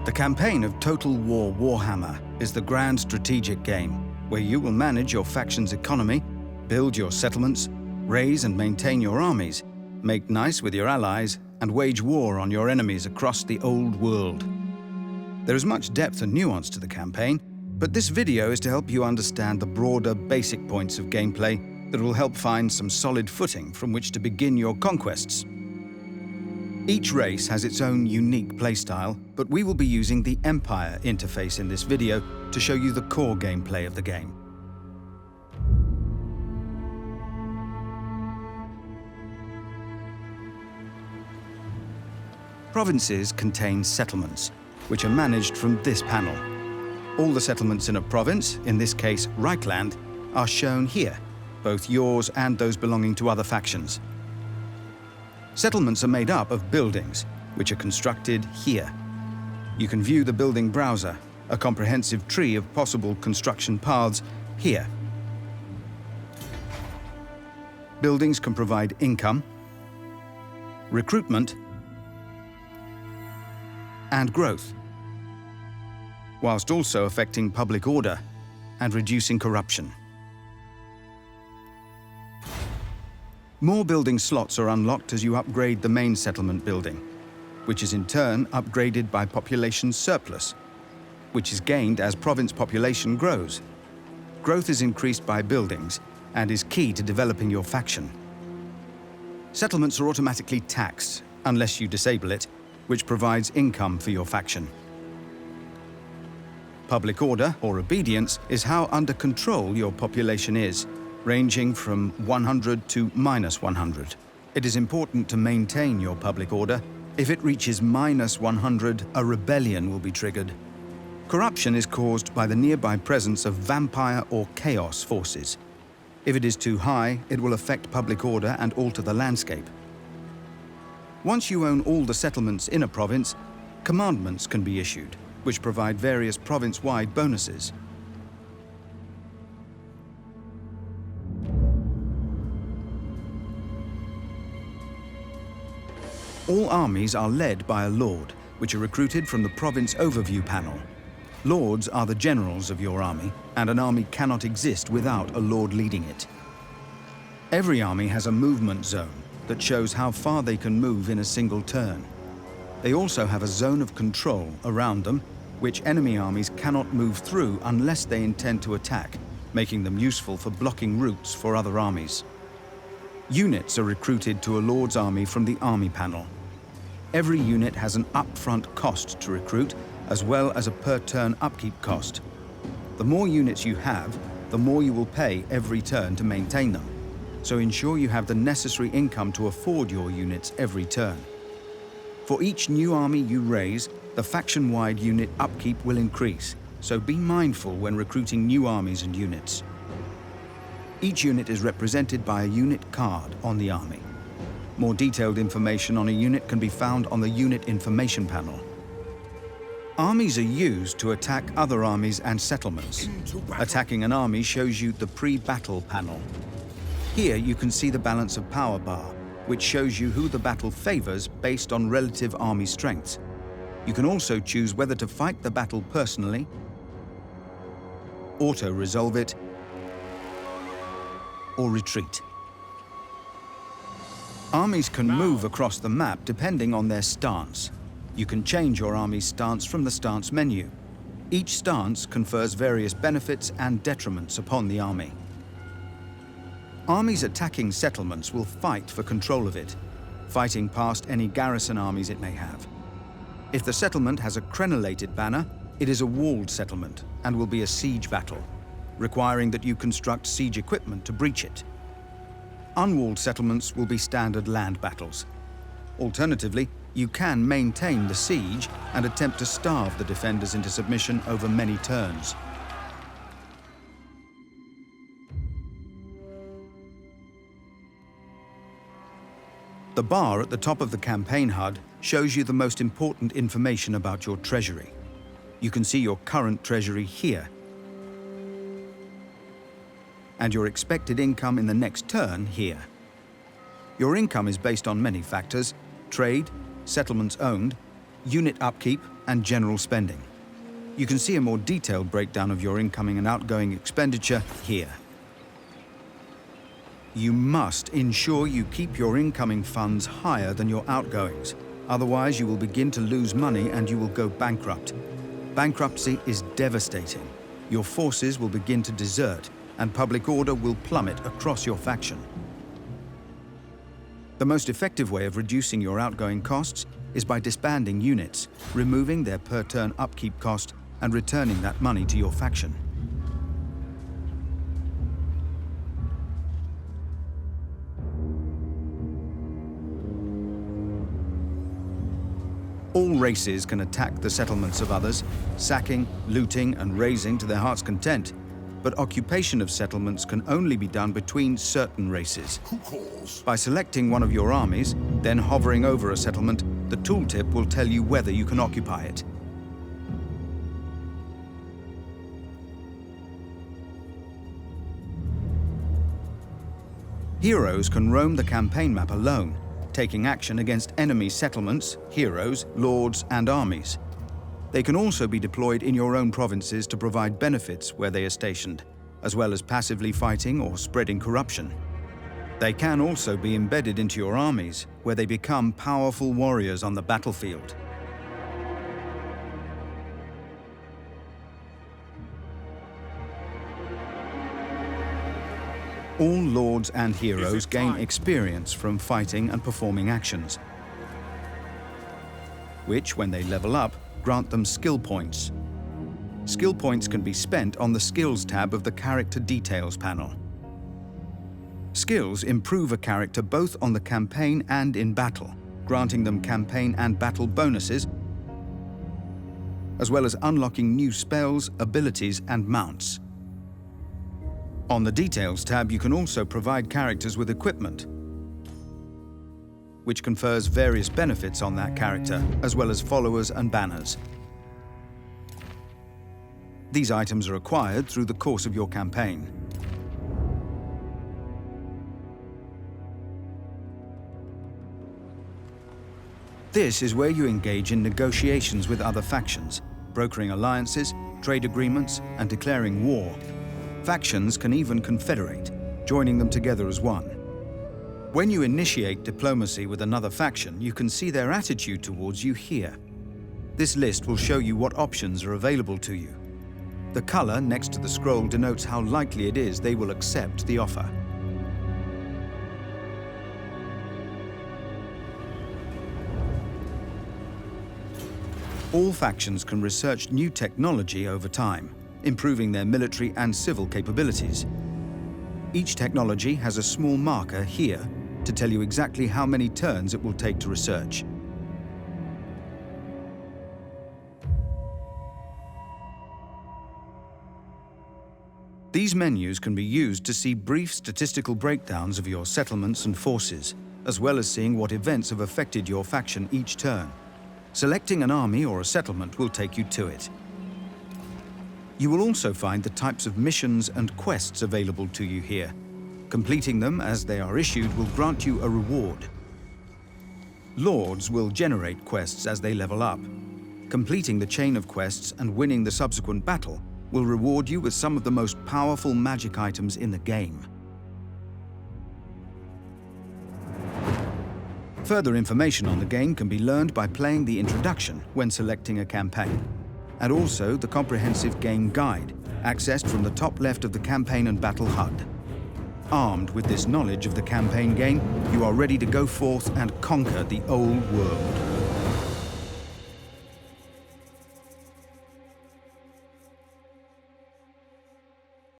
The campaign of Total War Warhammer is the grand strategic game where you will manage your faction's economy, build your settlements, raise and maintain your armies, make nice with your allies, and wage war on your enemies across the old world. There is much depth and nuance to the campaign, but this video is to help you understand the broader basic points of gameplay that will help find some solid footing from which to begin your conquests. Each race has its own unique playstyle, but we will be using the Empire interface in this video to show you the core gameplay of the game. Provinces contain settlements, which are managed from this panel. All the settlements in a province, in this case Reichland, are shown here, both yours and those belonging to other factions. Settlements are made up of buildings, which are constructed here. You can view the building browser, a comprehensive tree of possible construction paths, here. Buildings can provide income, recruitment, and growth, whilst also affecting public order and reducing corruption. More building slots are unlocked as you upgrade the main settlement building, which is in turn upgraded by population surplus, which is gained as province population grows. Growth is increased by buildings and is key to developing your faction. Settlements are automatically taxed, unless you disable it, which provides income for your faction. Public order, or obedience, is how under control your population is, ranging from 100 to -100. It is important to maintain your public order. If it reaches -100, a rebellion will be triggered. Corruption is caused by the nearby presence of vampire or chaos forces. If it is too high, it will affect public order and alter the landscape. Once you own all the settlements in a province, commandments can be issued, which provide various province-wide bonuses. All armies are led by a lord, which are recruited from the province overview panel. Lords are the generals of your army, and an army cannot exist without a lord leading it. Every army has a movement zone that shows how far they can move in a single turn. They also have a zone of control around them, which enemy armies cannot move through unless they intend to attack, making them useful for blocking routes for other armies. Units are recruited to a lord's army from the army panel. Every unit has an upfront cost to recruit, as well as a per-turn upkeep cost. The more units you have, the more you will pay every turn to maintain them, so ensure you have the necessary income to afford your units every turn. For each new army you raise, the faction-wide unit upkeep will increase, so be mindful when recruiting new armies and units. Each unit is represented by a unit card on the army. More detailed information on a unit can be found on the Unit Information panel. Armies are used to attack other armies and settlements. Attacking an army shows you the pre-battle panel. Here you can see the balance of power bar, which shows you who the battle favors based on relative army strengths. You can also choose whether to fight the battle personally, auto-resolve it, or retreat. Armies can move across the map depending on their stance. You can change your army's stance from the stance menu. Each stance confers various benefits and detriments upon the army. Armies attacking settlements will fight for control of it, fighting past any garrison armies it may have. If the settlement has a crenellated banner, it is a walled settlement and will be a siege battle, requiring that you construct siege equipment to breach it. Unwalled settlements will be standard land battles. Alternatively, you can maintain the siege and attempt to starve the defenders into submission over many turns. The bar at the top of the campaign HUD shows you the most important information about your treasury. You can see your current treasury here, and your expected income in the next turn here. Your income is based on many factors: trade, settlements owned, unit upkeep, and general spending. You can see a more detailed breakdown of your incoming and outgoing expenditure here. You must ensure you keep your incoming funds higher than your outgoings. Otherwise, you will begin to lose money and you will go bankrupt. Bankruptcy is devastating. Your forces will begin to desert, and public order will plummet across your faction. The most effective way of reducing your outgoing costs is by disbanding units, removing their per-turn upkeep cost, and returning that money to your faction. All races can attack the settlements of others, sacking, looting, and razing to their heart's content. But occupation of settlements can only be done between certain races. Who calls? By selecting one of your armies, then hovering over a settlement, the tooltip will tell you whether you can occupy it. Heroes can roam the campaign map alone, taking action against enemy settlements, heroes, lords, and armies. They can also be deployed in your own provinces to provide benefits where they are stationed, as well as passively fighting or spreading corruption. They can also be embedded into your armies, where they become powerful warriors on the battlefield. All lords and heroes gain experience from fighting and performing actions, which, when they level up, grant them skill points. Skill points can be spent on the Skills tab of the Character Details panel. Skills improve a character both on the campaign and in battle, granting them campaign and battle bonuses, as well as unlocking new spells, abilities, and mounts. On the Details tab, you can also provide characters with equipment, which confers various benefits on that character, as well as followers and banners. These items are acquired through the course of your campaign. This is where you engage in negotiations with other factions, brokering alliances, trade agreements, and declaring war. Factions can even confederate, joining them together as one. When you initiate diplomacy with another faction, you can see their attitude towards you here. This list will show you what options are available to you. The color next to the scroll denotes how likely it is they will accept the offer. All factions can research new technology over time, improving their military and civil capabilities. Each technology has a small marker here to tell you exactly how many turns it will take to research. These menus can be used to see brief statistical breakdowns of your settlements and forces, as well as seeing what events have affected your faction each turn. Selecting an army or a settlement will take you to it. You will also find the types of missions and quests available to you here. Completing them as they are issued will grant you a reward. Lords will generate quests as they level up. Completing the chain of quests and winning the subsequent battle will reward you with some of the most powerful magic items in the game. Further information on the game can be learned by playing the introduction when selecting a campaign, and also the comprehensive game guide, accessed from the top left of the campaign and battle HUD. Armed with this knowledge of the campaign game, you are ready to go forth and conquer the old world.